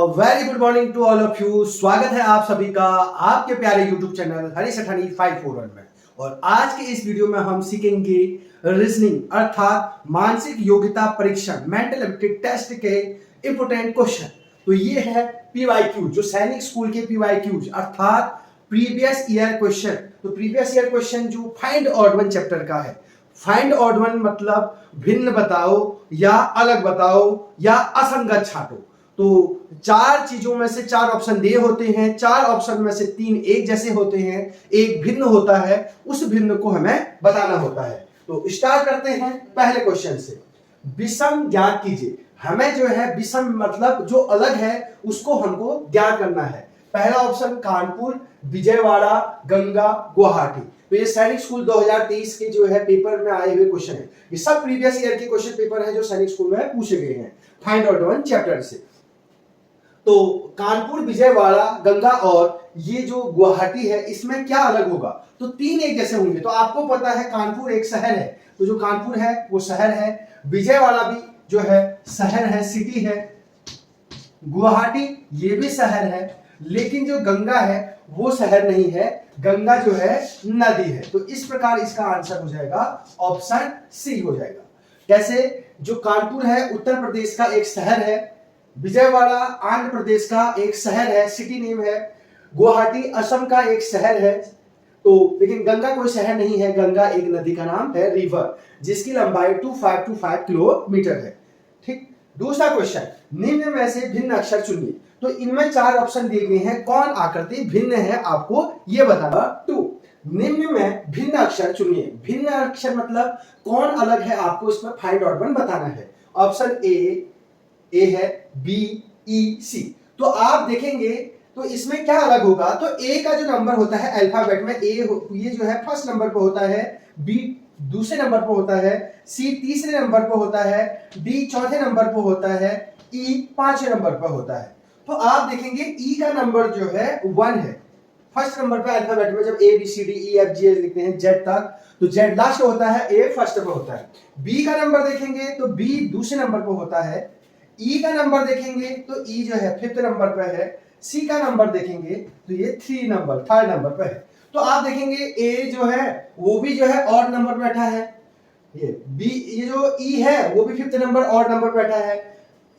Very good morning to all of you. स्वागत है आप सभी का आपके प्यारे यूट्यूब चैनल हरीश अठानी 541 में। और आज के इस वीडियो में हम सीखेंगे रीजनिंग अर्थात मानसिक योग्यता परीक्षण मेंटल एबिलिटी टेस्ट के इंपोर्टेंट क्वेश्चन। तो ये है पीवाईक्यू, जो सैनिक स्कूल के पीवाईक्यूज अर्थात प्रीवियस ईयर क्वेश्चन। तो प्रीवियस ईयर क्वेश्चन जो फाइंड ऑड वन चैप्टर का है। फाइंड ऑड वन मतलब भिन्न बताओ या अलग बताओ या असंगत छांटो। तो चार चीजों में से चार ऑप्शन दिए होते हैं, चार ऑप्शन में से तीन एक जैसे होते हैं, एक भिन्न होता है, उस भिन्न को हमें बताना होता है। तो स्टार्ट करते हैं पहले क्वेश्चन से। विषम ज्ञात कीजिए। हमें जो है विषम मतलब जो अलग है उसको हमको ज्ञात करना है। पहला ऑप्शन कानपुर, विजयवाड़ा, गंगा, गुवाहाटी। तो ये सैनिक स्कूल 2023 के जो है पेपर में आए हुए क्वेश्चन है। ये सब प्रीवियस ईयर के क्वेश्चन पेपर है जो सैनिक स्कूल में पूछे गए हैं फाइंड आउट वन चैप्टर से। तो कानपुर, विजयवाड़ा, गंगा और ये जो गुवाहाटी है इसमें क्या अलग होगा? तो तीन एक जैसे होंगे। तो आपको पता है कानपुर एक शहर है, तो जो कानपुर है वो शहर है। विजयवाड़ा भी जो है शहर है, सिटी है। गुवाहाटी ये भी शहर है, लेकिन जो गंगा है वो शहर नहीं है, गंगा जो है नदी है। तो इस प्रकार इसका आंसर हो जाएगा ऑप्शन सी हो जाएगा। कैसे? जो कानपुर है उत्तर प्रदेश का एक शहर है, विजयवाड़ा आंध्र प्रदेश का एक शहर है, सिटी नेम है। गुवाहाटी असम का एक शहर है। तो लेकिन गंगा कोई शहर नहीं है, गंगा एक नदी का नाम है, रिवर, जिसकी लंबाई 2525 किलोमीटर है। ठीक। दूसरा क्वेश्चन, निम्न में से भिन्न अक्षर चुनिए। तो इनमें चार ऑप्शन दिए गए हैं, कौन आकृति भिन्न है आपको ये बताना। 2 निम्न में भिन्न अक्षर चुनिए। भिन्न अक्षर मतलब कौन अलग है, आपको इसमें फाइंड आउट वन बताना है। ऑप्शन ए है, बी, ई, सी। तो आप देखेंगे तो इसमें क्या अलग होगा? तो ए का जो नंबर होता है अल्फाबेट में, ये जो है फर्स्ट नंबर पे होता है, बी दूसरे नंबर पे होता है, सी तीसरे नंबर पे होता है, डी चौथे नंबर पे होता है, ई पांचवें नंबर पे होता है। तो आप देखेंगे ई का नंबर जो है 1 है फर्स्ट नंबर पे अल्फाबेट में। जब A B C D E F G लिखते हैं जेड तक, तो जेड लास्ट होता है, ए फर्स्ट पे होता है। बी का नंबर देखेंगे तो बी दूसरे नंबर पे होता है। ई का नंबर देखेंगे तो ई जो है फिफ्थ नंबर पे है। सी का नंबर देखेंगे तो ये थर्ड नंबर पे है। तो आप देखेंगे ए जो है वो भी जो है ऑड नंबर पे बैठा है। ये जो ई है वो भी फिफ्थ नंबर ऑड नंबर पे बैठा है।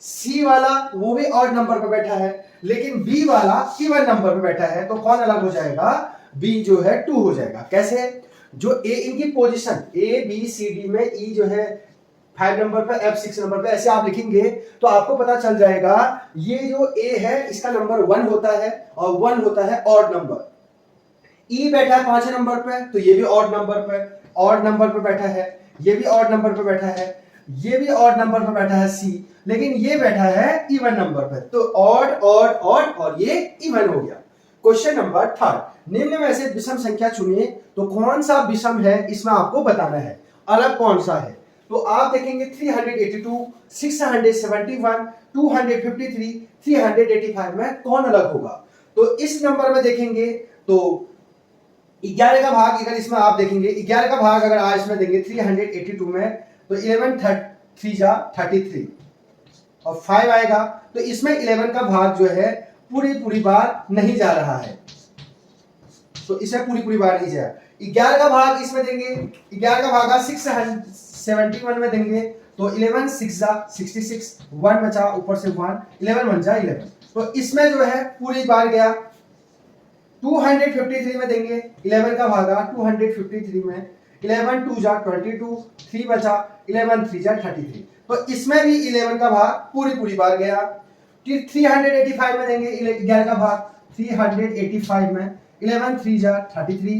सी वाला वो भी ऑड नंबर पे बैठा है, लेकिन बी वाला इवन नंबर पे बैठा है। तो कौन अलग हो जाएगा? बी जो है 2 हो जाएगा। कैसे? जो ए इनकी position A B C D में ई जो है 5 नंबर पे, F 6 नंबर पे, ऐसे आप लिखेंगे तो आपको पता चल जाएगा ये जो A है इसका नंबर 1 होता है और 1 होता है ऑड नंबर। E बैठा है 5 नंबर पे, तो ये भी ऑड नंबर पे बैठा है। ये भी ऑड नंबर पे बैठा है, ये भी ऑड नंबर पे बैठा है C, लेकिन ये बैठा है इवन नंबर पे। तो ऑड ऑड ऑड और ये इवन हो गया। क्वेश्चन नंबर 3, निम्न में से विषम संख्या चुनिए। तो कौन सा विषम है इसमें आपको बताना है, अलग कौन सा है। तो आप देखेंगे 382, 671, 253, 385 में कौन अलग होगा। तो इस नंबर में देखेंगे तो 11 का भाग, अगर इसमें आप देखेंगे 11 का भाग अगर आज इसमें देंगे 382 में, तो 11 3 जा 33 और 5 आएगा। तो इसमें 11 का भाग जो है पूरी बार नहीं जा रहा है, तो इसमें पूरी बार नहीं जाएगा। 11 का भाग इसमें देंगे, 11 का भाग 671 में देंगे, तो 11 6 जा 66, 1 बचा ऊपर से 1, 11 1 जा 11। तो इसमें जो है पूरी बार गया। 253 में देंगे, 11 का भागा 253 में, 11 2 जा 22, 3 बचा, 11 3 जा 33। तो इसमें भी 11 का भाग पूरी बार गया। 385 में देंगे 11 का भाग 385 में, 11 3 जा 33,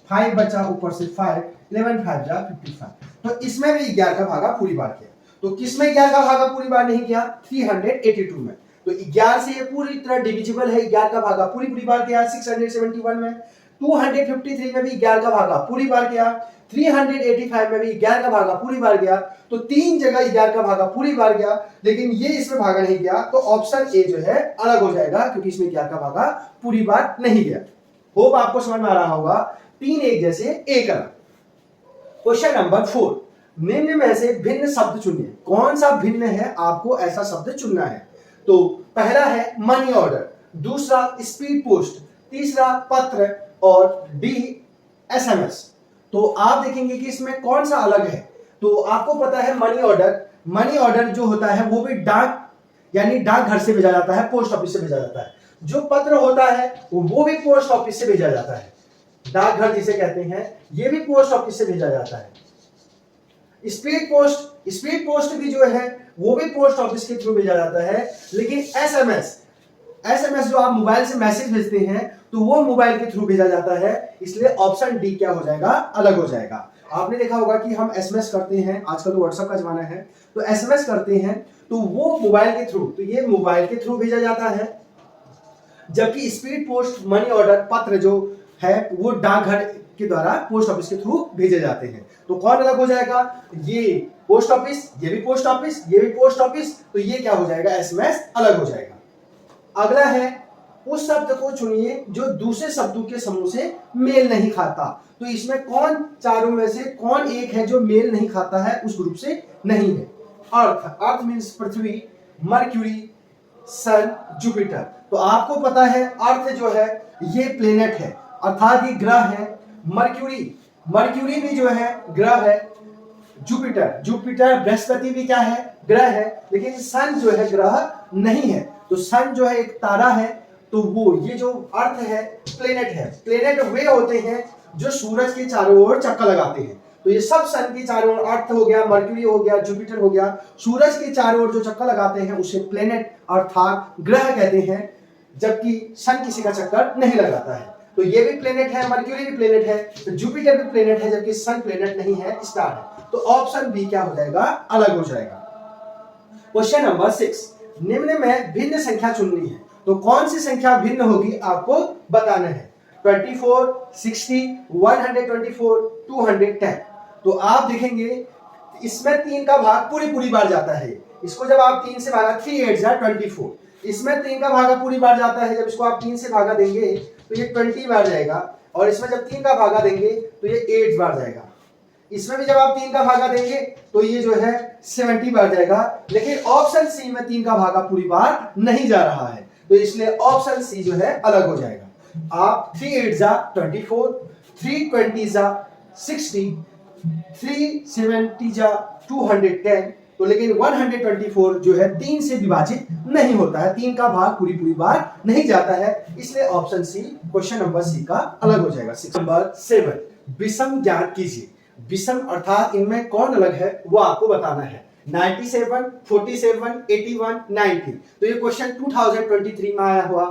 5 बचा ऊपर से 5, 11 5 जा 55। तो इसमें भी 11 का भागा पूरी बार किया। तो किसमें 11 का भागा पूरी बार नहीं किया? 382 में। तो 11 से ये पूरी तरह डिविजिबल है, 11 का भागा पूरी बार किया। 671 में, 253 में भी 11 का भागा पूरी बार किया, 385 में भी 11 का भागा पूरी बार गया। तो 3 जगह 11 का भागा पूरी बार गया, लेकिन ये इसमें भागा नहीं गया। तो ऑप्शन ए जो है अलग हो जाएगा, क्योंकि इसमें 11 का भागा पूरी बार नहीं गया। होप आपको समझ में आ रहा होगा। 3 एक जैसे एक अलग। क्वेश्चन नंबर 4, निम्न में से भिन्न शब्द चुनिए। कौन सा भिन्न है, आपको ऐसा शब्द चुनना है। तो पहला है मनी ऑर्डर, दूसरा स्पीड पोस्ट, तीसरा पत्र और डी एसएमएस। तो आप देखेंगे कि इसमें कौन सा अलग है। तो आपको पता है मनी ऑर्डर जो होता है वो भी डाक यानी डाकघर से भेजा जाता है, पोस्ट ऑफिस से भेजा जाता है। जो पत्र होता है वो भी पोस्ट ऑफिस से भेजा जाता है, डाकघर जिसे कहते हैं, ये भी पोस्ट ऑफिस से भेजा जाता है। स्पीड पोस्ट भी जो है वो भी पोस्ट ऑफिस के थ्रू भेजा जाता है। लेकिन एसएमएस जो आप मोबाइल से मैसेज भेजते हैं तो वो मोबाइल के थ्रू भेजा जाता है, इसलिए ऑप्शन डी क्या हो जाएगा, अलग हो जाएगा। आपने देखा होगा कि हम एसएमएस करते हैं, आजकल तो व्हाट्सएप का जमाना है, तो एसएमएस करते हैं तो वो मोबाइल के थ्रू, तो ये मोबाइल के थ्रू भेजा जाता है। जबकि स्पीड पोस्ट मनी ऑर्डर पत्र जो है वो डाकघर के द्वारा पोस्ट ऑफिस के थ्रू भेजे जाते हैं। तो कौन अलग हो जाएगा, ये पोस्ट ऑफिस, ये भी पोस्ट ऑफिस, ये भी पोस्ट ऑफिस, तो ये क्या हो जाएगा, एसएमएस अलग हो जाएगा। अगला है उस शब्द को चुनिए जो दूसरे शब्दों के समूह से मेल नहीं खाता। तो इसमें कौन चारों में से कौन एक है जो मेल नहीं खाता है, उस ग्रुप से नहीं है। अर्थ मीन्स पृथ्वी, मर्क्यूरी, सन, जुपिटर। तो आपको पता है अर्थ जो है ये प्लेनेट है, अर्थात ये ग्रह है। मर्क्यूरी भी जो है ग्रह है। जुपिटर बृहस्पति भी क्या है, ग्रह है। लेकिन सन जो है ग्रह नहीं है। तो सन जो है एक तारा है, तो वो ये जो अर्थ है प्लेनेट है। प्लेनेट वे होते हैं जो सूरज के चारों ओर चक्कर लगाते हैं। तो ये सब सन के चारों ओर, अर्थ हो गया, मर्क्यूरी हो गया, जुपिटर हो गया, सूरज के चारों ओर जो चक्कर लगाते हैं उसे प्लेनेट अर्थात ग्रह कहते हैं। जबकि सन किसी का चक्कर नहीं लगाता है। तो ये भी प्लेनेट है, मर्क्यूरी भी प्लेनेट है, तो जुपिटर भी प्लेनेट है, जबकि सन प्लेनेट नहीं है, स्टार है। तो ऑप्शन बी क्या हो जाएगा, अलग हो जाएगा। क्वेश्चन नंबर 6, निम्न में भिन्न संख्या चुननी है। तो कौन सी संख्या भिन्न होगी आपको बताना है। 24, 60, 124, 210। तो आप देखेंगे इसमें 3 का भाग पूरी बार जाता है। इसको जब आप 3 से भागा, 3 8 जा 24। इसमें 3 का भागा पूरी बार जाता है, जब इसको आप 3 से भागा देंगे तो ये 20 बार जाएगा। और इसमें जब 3 का भागा देंगे तो ये 8 बार जाएगा। इसमें भी जब आप 3 का भागा देंगे तो ये जो है 70 बार जाएगा। लेकिन ऑप्शन सी में 3 का भागा पूरी बार नहीं जा रहा है, तो इसलिए ऑप्शन सी जो है अलग हो जाएगा। आप 3 8 जा 24, 3 20 जा 60, 3 70 जा 210। तो लेकिन 124 जो है 3 से विभाजित नहीं होता है, 3 का भाग पूरी बार नहीं जाता है, इसलिए option C, question number C का अलग हो जाएगा। नंबर 7, विषम ज्ञात कीजिए। विषम अर्थात इनमें कौन अलग है वो आपको बताना है। 97, 47, 81, 90। तो ये क्वेश्चन 2023 में आया हुआ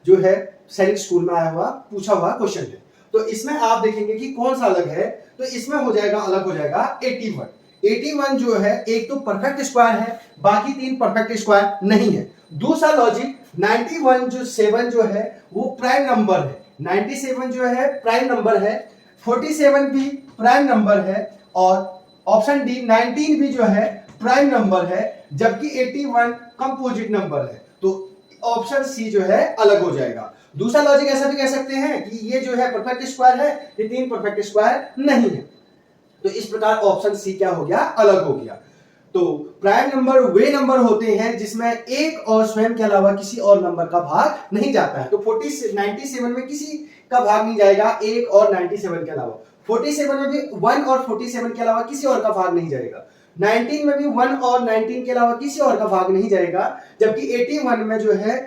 जो है, सैनिक स्कूल में आया हुआ पूछा हुआ क्वेश्चन है। तो इसमें आप देखेंगे कि कौन सा अलग है, तो इसमें हो जाएगा, अलग हो जाएगा 81। 81 जो है एक तो परफेक्ट स्क्वायर है, बाकी 3 परफेक्ट स्क्वायर नहीं है। दूसरा लॉजिक, 91 जो 7 जो है वो प्राइम नंबर है। 97 जो है प्राइम नंबर है, 47 भी प्राइम नंबर है, और ऑप्शन डी 19 भी जो है प्राइम नंबर है, जबकि 81 कंपोजिट नंबर है। तो ऑप्शन सी जो है अलग हो जाएगा। दूसरा लॉजिक ऐसा भी कह सकते हैं कि ये जो है परफेक्ट स्क्वायर है, ये 3 परफेक्ट स्क्वायर नहीं है। तो इस प्रकार ऑप्शन सी क्या हो गया, अलग हो गया। तो प्राइम नंबर वे नंबर होते हैं जिसमें एक और स्वयं के अलावा किसी और नंबर का भाग नहीं जाता है। तो 97 में किसी का भाग नहीं जाएगा, एक और 97 के अलावा। 47 में भी 1 और 47 के अलावा किसी और का भाग नहीं जाएगा। 19 में भी 1 और 19 के अलावा किसी और का भाग नहीं जाएगा। जबकि 81 में जो है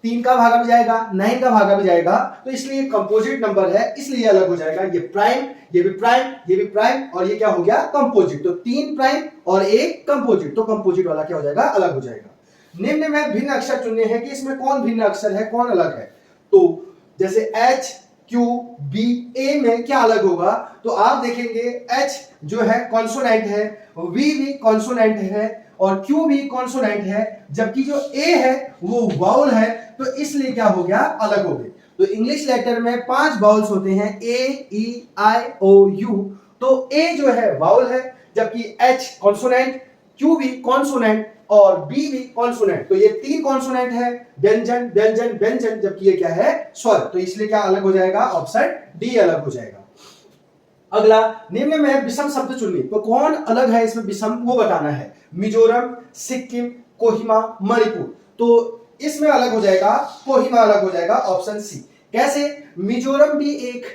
3 का भागा भी जाएगा, 9 का भागा भी जाएगा। तो इसलिए कंपोजिट नंबर है, इसलिए अलग हो जाएगा। ये प्राइम, ये भी प्राइम, ये भी प्राइम, और ये क्या हो गया, कंपोजिट। तो 3 प्राइम और 1 कंपोजिट, तो कंपोजिट वाला क्या हो जाएगा, अलग हो जाएगा। निम्न में भिन्न अक्षर चुनने हैं कि इसमें कौन भिन्न अक्षर है, कौन अलग है। तो जैसे H, Q, B, A में क्या अलग होगा, तो आप देखेंगे H जो है कॉन्सोनेंट है, V भी कॉन्सोनेंट है, और Q भी कॉन्सोनेंट है, जबकि जो A है वो वाउल है। तो इसलिए क्या हो गया, अलग हो गए। तो इंग्लिश लेटर में 5 वाउल्स होते हैं, A, E, I, O, U। तो A जो है वाउल है, जबकि H कॉन्सोनेंट, Q भी कॉन्सोनेंट और B भी कॉन्सोनेंट। तो ये 3 कॉन्सोनेंट है, व्यंजन व्यंजन व्यंजन, जबकि ये क्या है, स्वर। तो इसलिए क्या अलग हो जाएगा, ऑप्शन डी अलग हो जाएगा। अगला, निम्न में विषम शब्द चुनिए। तो कौन अलग है इसमें विषम, वो बताना है। मिजोरम, सिक्किम, कोहिमा, मणिपुर। तो इसमें अलग हो जाएगा, कोहिमा अलग हो जाएगा, ऑप्शन सी। कैसे? मिजोरम भी एक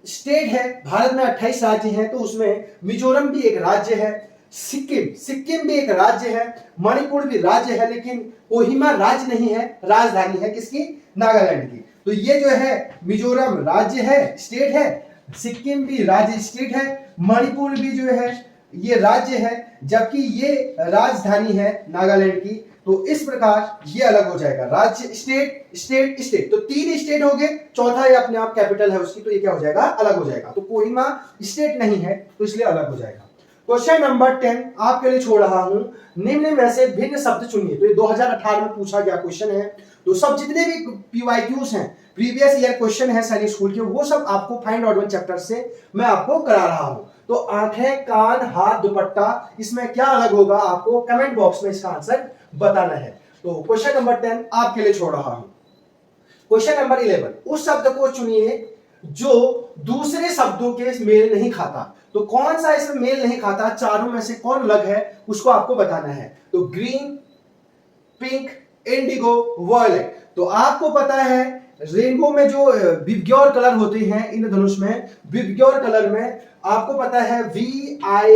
स्टेट है, भारत में 28 राज्य हैं, तो उसमें मिजोरम भी एक राज्य है, सिक्किम भी एक राज्य है, मणिपुर भी राज्य है, लेकिन कोहिमा राज्य नहीं है, राजधानी है किसकी? नागालैंड की। तो ये जो है मिजोरम राज्य है, स्टेट है, सिक्किम भी राज्य स्टेट है, मणिपुर भी जो है ये राज्य है, जबकि ये राजधानी है नागालैंड की। तो इस प्रकार ये अलग हो जाएगा, राज्य स्टेट स्टेट स्टेट। तो 3 स्टेट हो गए, चौथा ये अपने आप कैपिटल है उसकी, तो ये क्या हो जाएगा? अलग हो जाएगा। तो कोहिमा स्टेट नहीं है, तो इसलिए अलग हो जाएगा। क्वेश्चन नंबर 10 आपके लिए छोड़ रहा हूं, निम्न में से भिन्न शब्द चुनिए। तो ये 2018 में पूछा गया क्वेश्चन है। तो सब जितने भी पीवाईक्यूज हैं, प्रीवियस ईयर क्वेश्चन है सैनिक स्कूल के, वो सब आपको फाइंड आउट वन चैप्टर से मैं आपको करा रहा हूं। तो आंखें, कान, हाथ, दुपट्टा, इसमें क्या अलग होगा आपको कमेंट बॉक्स में इसका आंसर बताना है। तो क्वेश्चन नंबर 10 आपके लिए छोड़ रहा हूं। क्वेश्चन नंबर 11, उस शब्द को चुनिए जो दूसरे शब्दों के मेल नहीं खाता। तो कौन सा इसमें मेल नहीं खाता, चारों में से कौन अलग है उसको आपको बताना है। तो ग्रीन, पिंक, इंडिगो, वॉयलेट। तो आपको पता है रेनबो में जो विबग्योर कलर होते हैं, इंद्रधनुष में विबग्योर कलर में आपको पता है VIVGYOR,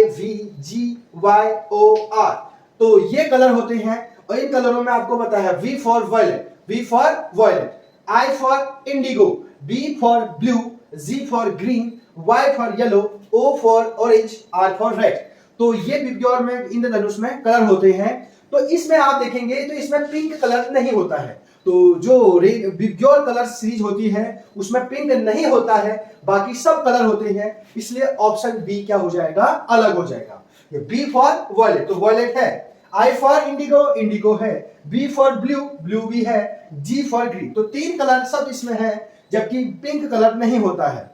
तो ये कलर होते हैं। और इन कलरों में आपको पता है V for violet, I for indigo, B for blue, G for green, Y for yellow, O for orange, R for red. तो ये विबग्योर में इंद्रधनुष में कलर होते हैं। तो इसमें आप देखेंगे तो इसमें पिंक कलर नहीं होता है। तो जो विबग्योर कलर सीरीज होती है उसमें पिंक नहीं होता है, बाकी सब कलर होते हैं, इसलिए ऑप्शन बी क्या हो जाएगा? अलग हो जाएगा। ये बी फॉर वॉयलेट, तो वॉयलेट है। आई फॉर इंडिगो, इंडिगो है। बी फॉर ब्लू, ब्लू भी है। जी फॉर ग्रीन, तो 3 कलर सब इसमें है, जबकि पिंक कलर नहीं होता है।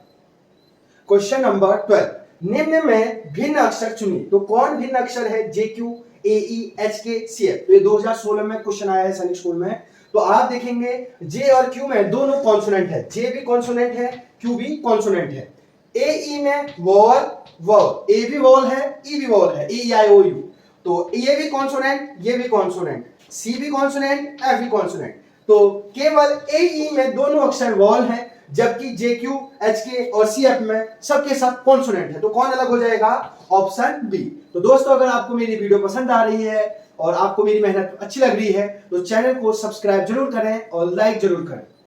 क्वेश्चन नंबर 12, निम्न में भिन्न अक्षर चुनिए। तो कौन भिन्न अक्षर है? JQ, AE, HK, CF। तो ये 2016 में क्वेश्चन आया है सैनिक स्कूल में। तो आप देखेंगे J और Q में दोनों कॉन्सोनेंट है, J भी कॉन्सोनेंट है, Q भी कॉन्सोनेंट है। AE में वॉल, A भी वॉल है, E भी वॉल है, AEIOU। तो ये भी कॉन्सोनेंट, ये भी कॉन्सोनेंट, C भी कॉन्सोनेंट, F भी कॉन्सोनेंट। तो केवल AE में दोनों अक्षर वॉल है, जबकि JQ, HK और CF में सबके सब कॉन्सोनेंट है। तो कौन अलग हो जाएगा? Option B. तो दोस्तों, अगर आपको मेरी वीडियो पसंद आ रही है और आपको मेरी मेहनत अच्छी लग रही है तो चैनल को सब्सक्राइब जरूर करें और लाइक जरूर करें।